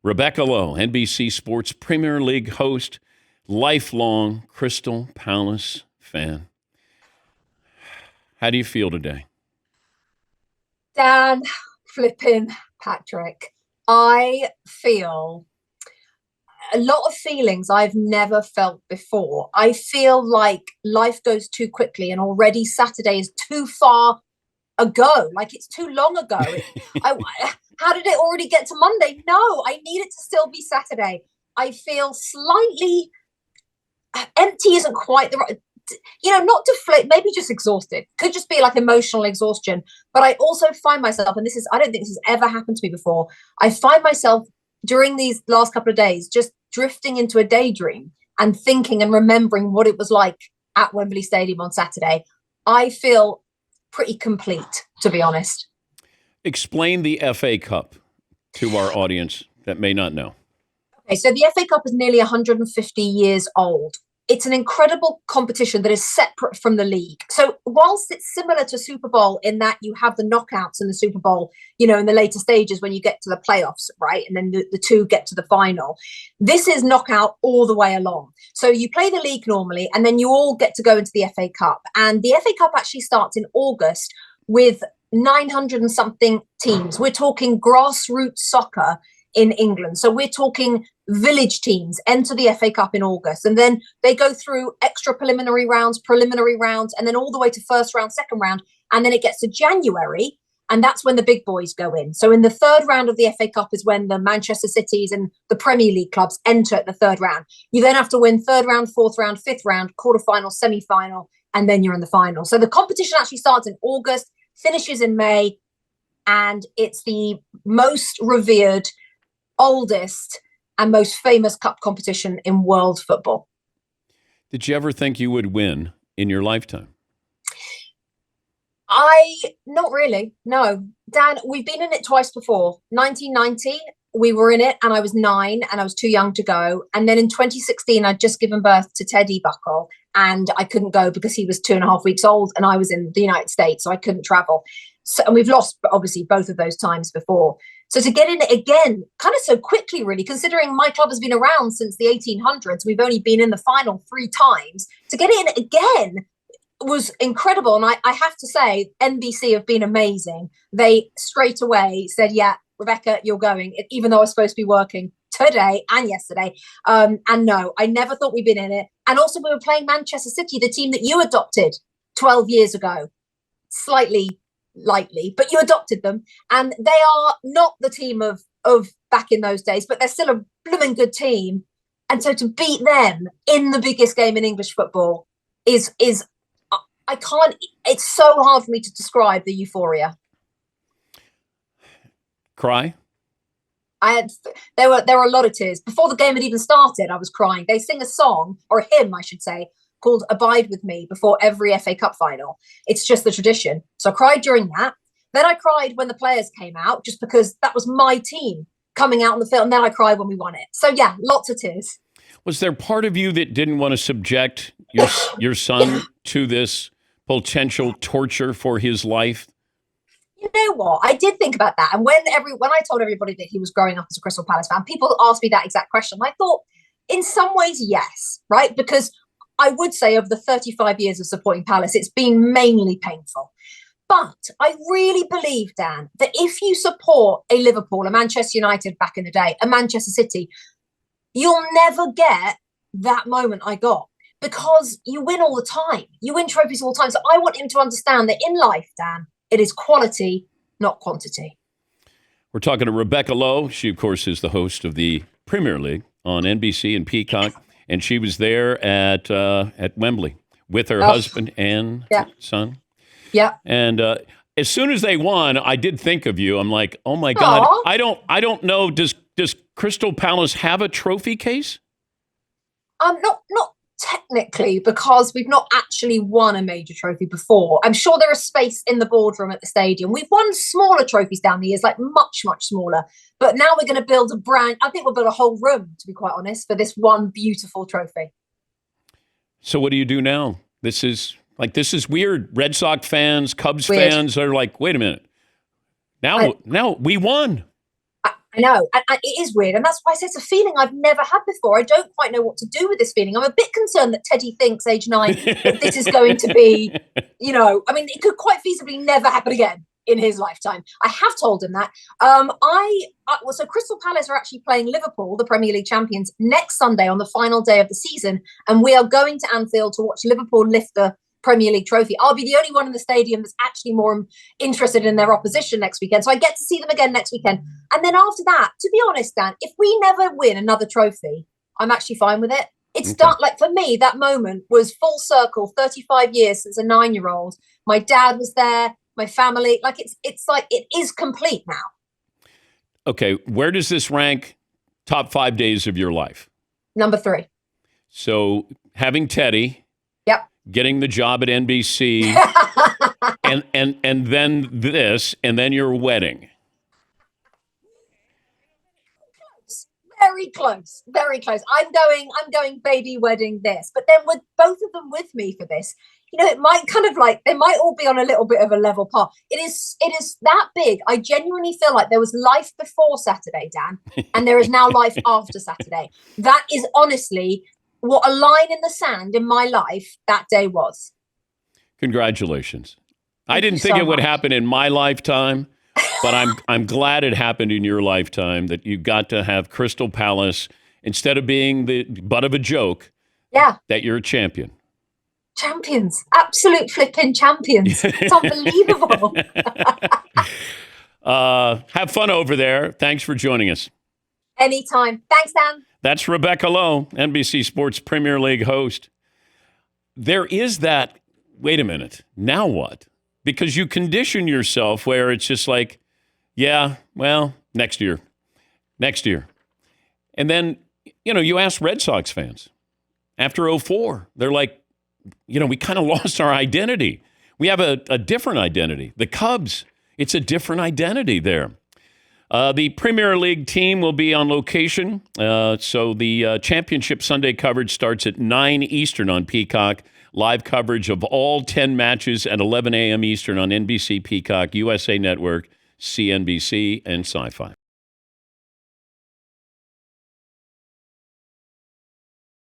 Rebecca Lowe, NBC Sports Premier League host, lifelong Crystal Palace fan. How do you feel today? Dan, flipping Patrick, I feel a lot of feelings I've never felt before. I feel like life goes too quickly and already Saturday is too far ago. Like it's too long ago. How did it already get to Monday? No, I need it to still be Saturday. I feel slightly empty isn't quite the right, not deflated, maybe just exhausted. Could just be like emotional exhaustion. But I also find myself, and I don't think this has ever happened to me before. I find myself during these last couple of days just drifting into a daydream and thinking and remembering what it was like at Wembley Stadium on Saturday. I feel pretty complete, to be honest. Explain the FA Cup to our audience that may not know. Okay, so the FA Cup is nearly 150 years old. It's an incredible competition that is separate from the league. So whilst it's similar to Super Bowl in that you have the knockouts in the Super Bowl, in the later stages when you get to the playoffs, right? And then the two get to the final. This is knockout all the way along. So you play the league normally, and then you all get to go into the FA Cup. And the FA Cup actually starts in August with 900 and something teams. We're talking grassroots soccer in England. So we're talking village teams enter the FA Cup in August, and then they go through extra preliminary rounds, and then all the way to first round, second round, and then it gets to January, and that's when the big boys go in. So in the third round of the FA Cup is when the Manchester Cities and the Premier League clubs enter at the third round. You then have to win third round, fourth round, fifth round, quarterfinal, semi-final, and then you're in the final. So the competition actually starts in August, finishes in May, and it's the most revered, oldest and most famous cup competition in world football. Did you ever think you would win in your lifetime? Not really, no. Dan, we've been in it twice before. 1990, we were in it and I was 9 and I was too young to go. And then in 2016, I'd just given birth to Teddy Buckle and I couldn't go because he was 2.5 weeks old and I was in the United States, so I couldn't travel. So, and we've lost, obviously, both of those times before. So to get in it again, kind of so quickly, really, considering my club has been around since the 1800s, we've only been in the final 3 times. To get in it again was incredible. And I have to say, NBC have been amazing. They straight away said, yeah, Rebecca, you're going, even though I was supposed to be working today and yesterday. And no, I never thought we'd been in it. And also we were playing Manchester City, the team that you adopted 12 years ago, slightly lightly, but you adopted them, and they are not the team of back in those days, but they're still a blooming good team. And so to beat them in the biggest game in English football is I can't, it's so hard for me to describe the euphoria. Cry? There were a lot of tears before the game had even started. I was crying. They sing a song, or a hymn I should say, called Abide With Me before every FA Cup final. It's just the tradition. So I cried during that. Then I cried when the players came out, just because that was my team coming out on the field. And then I cried when we won it. So yeah, lots of tears. Was there part of you that didn't want to subject your son to this potential torture for his life? You know what? I did think about that. And when I told everybody that he was growing up as a Crystal Palace fan, people asked me that exact question. I thought, in some ways, yes, right? Because I would say of the 35 years of supporting Palace, it's been mainly painful. But I really believe, Dan, that if you support a Liverpool, a Manchester United back in the day, a Manchester City, you'll never get that moment I got, because you win all the time. You win trophies all the time. So I want him to understand that in life, Dan, it is quality, not quantity. We're talking to Rebecca Lowe. She, of course, is the host of the Premier League on NBC and Peacock. And she was there at Wembley with her husband and son. Yeah. And as soon as they won, I did think of you. I'm like, oh my God, I don't know. Does Crystal Palace have a trophy case? Not technically, because we've not actually won a major trophy before. I'm sure there is space in the boardroom at the stadium. We've won smaller trophies down the years, like much, much smaller. But now we're going to build I think we'll build a whole room, to be quite honest, for this one beautiful trophy. So what do you do now? This is weird. Red Sox fans, Cubs fans are like, wait a minute. Now we won. I know, and it is weird, and that's why I say it's a feeling I've never had before. I don't quite know what to do with this feeling. I'm a bit concerned that Teddy thinks, age 9, that this is going to be, I mean, it could quite feasibly never happen again in his lifetime. I have told him that. So Crystal Palace are actually playing Liverpool, the Premier League champions, next Sunday on the final day of the season, and we are going to Anfield to watch Liverpool lift the Premier League trophy. I'll be the only one in the stadium that's actually more interested in their opposition next weekend. So I get to see them again next weekend. And then after that, to be honest, Dan, if we never win another trophy, I'm actually fine with it. It's done. Like, for me, that moment was full circle, 35 years since a 9-year-old. My dad was there, my family. Like, it's like it is complete now. Okay, where does this rank top 5 days of your life? Number 3. So having Teddy. Yep. Getting the job at NBC, and then this, and then your wedding. Very close, very close. I'm going baby wedding this, but then with both of them with me for this, it might kind of like they might all be on a little bit of a level par. It is that big. I genuinely feel like there was life before Saturday, Dan, and there is now life after Saturday. That is honestly what a line in the sand in my life that day was. Congratulations. I didn't think it would happen in my lifetime, but I'm glad it happened in your lifetime, that you got to have Crystal Palace, instead of being the butt of a joke, that you're a champion. Champions. Absolute flipping champions. It's unbelievable. Have fun over there. Thanks for joining us. Anytime. Thanks, Dan. That's Rebecca Lowe, NBC Sports Premier League host. There is that, wait a minute, now what? Because you condition yourself where it's just like, yeah, well, next year. And then, you ask Red Sox fans after 2004, they're like, we kind of lost our identity. We have a different identity. The Cubs, it's a different identity there. The Premier League team will be on location. So the championship Sunday coverage starts at 9 Eastern on Peacock. Live coverage of all 10 matches at 11 a.m. Eastern on NBC, Peacock, USA Network, CNBC, and Sci-Fi.